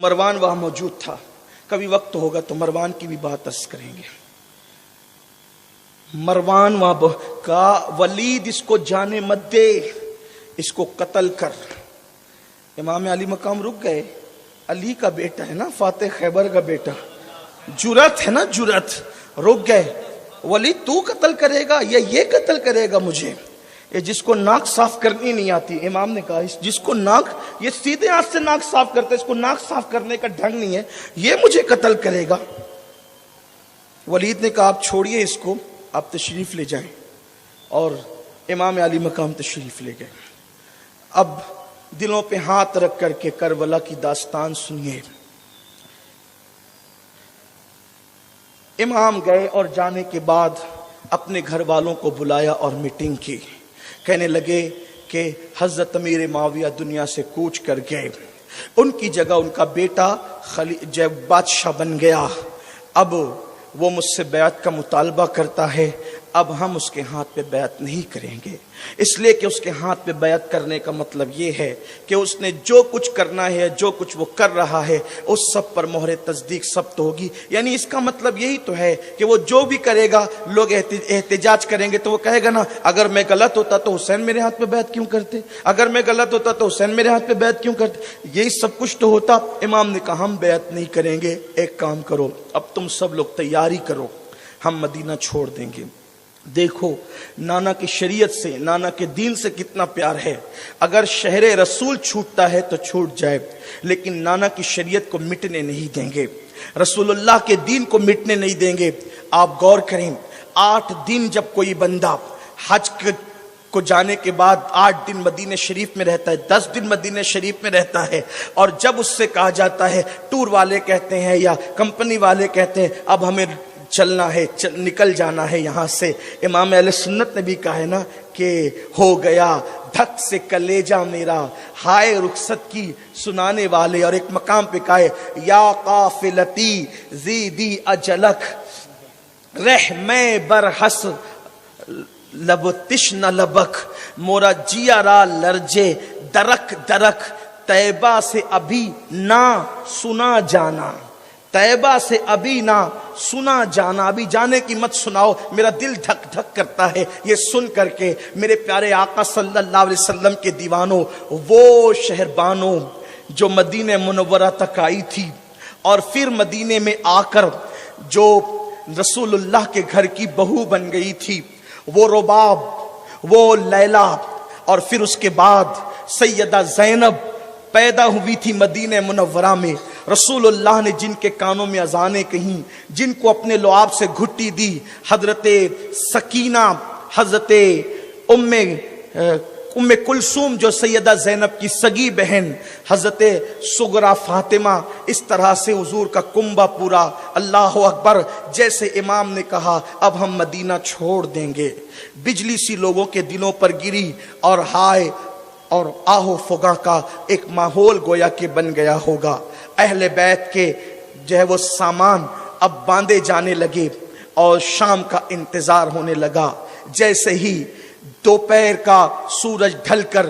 مروان وہاں موجود تھا. کبھی وقت ہوگا تو مروان کی بھی بات عرض کریں گے. مروان وہاں کہا ولید اس کو جانے مت دے, اس کو قتل کر. امام علی مقام رک گئے. علی کا بیٹا ہے نا, فاتح خیبر کا بیٹا, جرأت ہے نا, جرأت. رک گئے. ولید تو قتل کرے گا یا یہ قتل کرے گا مجھے؟ یہ جس کو ناک صاف کرنی نہیں آتی, امام نے کہا جس کو ناک, یہ سیدھے ہاتھ سے ناک صاف کرتا ہے, اس کو ناک صاف کرنے کا ڈھنگ نہیں ہے, یہ مجھے قتل کرے گا. ولید نے کہا آپ چھوڑیے اس کو, آپ تشریف لے جائیں. اور امام علی مقام تشریف لے گئے. اب دلوں پہ ہاتھ رکھ کر کے کربلا کی داستان سنیے. امام گئے اور جانے کے بعد اپنے گھر والوں کو بلایا اور میٹنگ کی. کہنے لگے کہ حضرت امیر معاویہ دنیا سے کوچ کر گئے, ان کی جگہ ان کا بیٹا جب بادشاہ بن گیا. اب وہ مجھ سے بیعت کا مطالبہ کرتا ہے, اب ہم اس کے ہاتھ پہ بیعت نہیں کریں گے, اس لیے کہ اس کے ہاتھ پہ بیعت کرنے کا مطلب یہ ہے کہ اس نے جو کچھ کرنا ہے, جو کچھ وہ کر رہا ہے, اس سب پر مہر تصدیق ثبت ہوگی. یعنی اس کا مطلب یہی تو ہے کہ وہ جو بھی کرے گا لوگ احتجاج کریں گے تو وہ کہے گا نا اگر میں غلط ہوتا تو حسین میرے ہاتھ پہ بیعت کیوں کرتے, اگر میں غلط ہوتا تو حسین میرے ہاتھ پہ بیعت کیوں کرتے. یہی سب کچھ تو ہوتا. امام نے کہا ہم بیعت نہیں کریں گے, ایک کام کرو, اب تم سب لوگ تیاری کرو, ہم مدینہ چھوڑ دیں گے. دیکھو نانا کی شریعت سے, نانا کے دین سے کتنا پیار ہے. اگر شہر رسول چھوٹتا ہے تو چھوٹ جائے, لیکن نانا کی شریعت کو مٹنے نہیں دیں گے, رسول اللہ کے دین کو مٹنے نہیں دیں گے. آپ غور کریں, 8 دن جب کوئی بندہ حج کو جانے کے بعد 8 دن مدینہ شریف میں رہتا ہے, 10 دن مدینہ شریف میں رہتا ہے, اور جب اس سے کہا جاتا ہے, ٹور والے کہتے ہیں یا کمپنی والے کہتے ہیں اب ہمیں چلنا ہے, نکل جانا ہے یہاں سے, امام اہل سنت نے بھی کہا ہے نا کہ ہو گیا دھک سے کلیجہ میرا, ہائے رخصت کی سنانے والے. اور ایک مقام پہ کہا ہے یا قافلتی زیدی اجلک رہ میں برحس لب تشن لبک, مورا جیا را لرجے درک درک, طیبہ سے ابھی نہ سنا جانا, طیبہ سے ابھی نہ سنا جانا, ابھی جانے کی مت سناؤ, میرا دل دھک دھک کرتا ہے یہ سن کر کے. میرے پیارے آقا صلی اللہ علیہ وسلم کے دیوانوں, وہ شہربانوں جو مدینہ منورہ تک آئی تھی اور پھر مدینے میں آ کر جو رسول اللہ کے گھر کی بہو بن گئی تھی, وہ رباب, وہ لیلا, اور پھر اس کے بعد سیدہ زینب پیدا ہوئی تھی مدینہ منورہ میں. رسول اللہ نے جن کے کانوں میں اذانیں کہیں, جن کو اپنے لعاب سے گھٹی دی, حضرت سکینہ, حضرت ام کلثوم جو سیدہ زینب کی سگی بہن, حضرت صغرا فاطمہ, اس طرح سے حضور کا کنبہ پورا. اللہ اکبر. جیسے امام نے کہا اب ہم مدینہ چھوڑ دیں گے, بجلی سی لوگوں کے دلوں پر گری, اور ہائے اور آہو فغاں کا ایک ماحول گویا کہ بن گیا ہوگا. اہل بیت کے جو ہے وہ سامان اب باندھے جانے لگے اور شام کا انتظار ہونے لگا. جیسے ہی دوپہر کا سورج ڈھل کر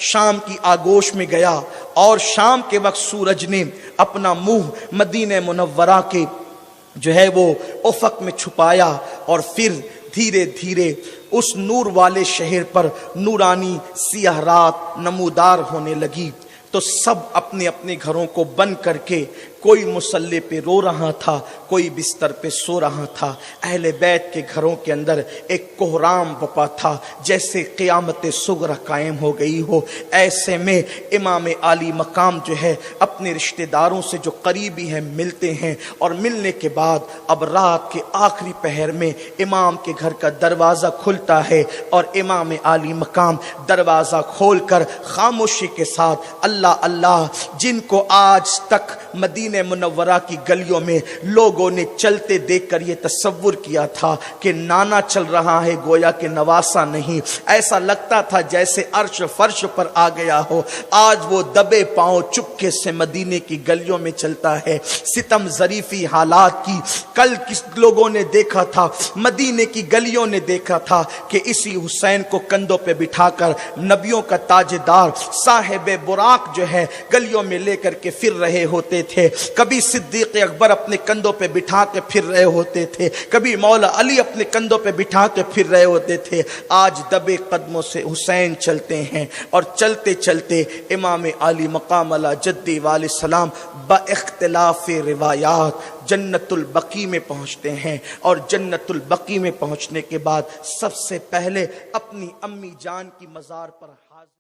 شام کی آگوش میں گیا اور شام کے وقت سورج نے اپنا منہ مدینہ منورہ کے جو ہے وہ افق میں چھپایا, اور پھر دھیرے دھیرے اس نور والے شہر پر نورانی سیاہ رات نمودار ہونے لگی. تو سب اپنے اپنے گھروں کو بند کر کے, کوئی مصلی پہ رو رہا تھا, کوئی بستر پہ سو رہا تھا. اہل بیت کے گھروں کے اندر ایک کوہرام بپا تھا, جیسے قیامت صغرا قائم ہو گئی ہو. ایسے میں امام عالی مقام جو ہے اپنے رشتہ داروں سے جو قریبی ہیں ملتے ہیں, اور ملنے کے بعد اب رات کے آخری پہر میں امام کے گھر کا دروازہ کھلتا ہے, اور امام عالی مقام دروازہ کھول کر خاموشی کے ساتھ اللہ اللہ, جن کو آج تک مدینہ منورہ کی گلیوں میں لوگوں نے چلتے دیکھ کر یہ تصور کیا تھا کہ نانا چل رہا ہے, گویا کہ نواسا نہیں, ایسا لگتا تھا جیسے عرش فرش پر آ گیا ہو. آج وہ دبے پاؤں چپکے سے مدینے کی گلیوں میں چلتا ہے. ستم ظریفی حالات کی کل کس لوگوں نے دیکھا تھا, مدینے کی گلیوں نے دیکھا تھا کہ اسی حسین کو کندھوں پہ بٹھا کر نبیوں کا تاجدار صاحب براق جو ہے گلیوں میں لے کر کے پھر رہے ہوتے تھے، کبھی صدیق اکبر اپنے کندھوں پہ بٹھا کے پھر رہے ہوتے تھے، کبھی مولا علی اپنے کندھوں پہ بٹھا کے پھر رہے ہوتے تھے۔ آج دبے قدموں سے حسین چلتے ہیں، اور چلتے چلتے امام علی مقام علی جدی علیہ السلام با اختلاف روایات جنت البقیع میں پہنچتے ہیں، اور جنت البقیع میں پہنچنے کے بعد سب سے پہلے اپنی امی جان کی مزار پر حاضر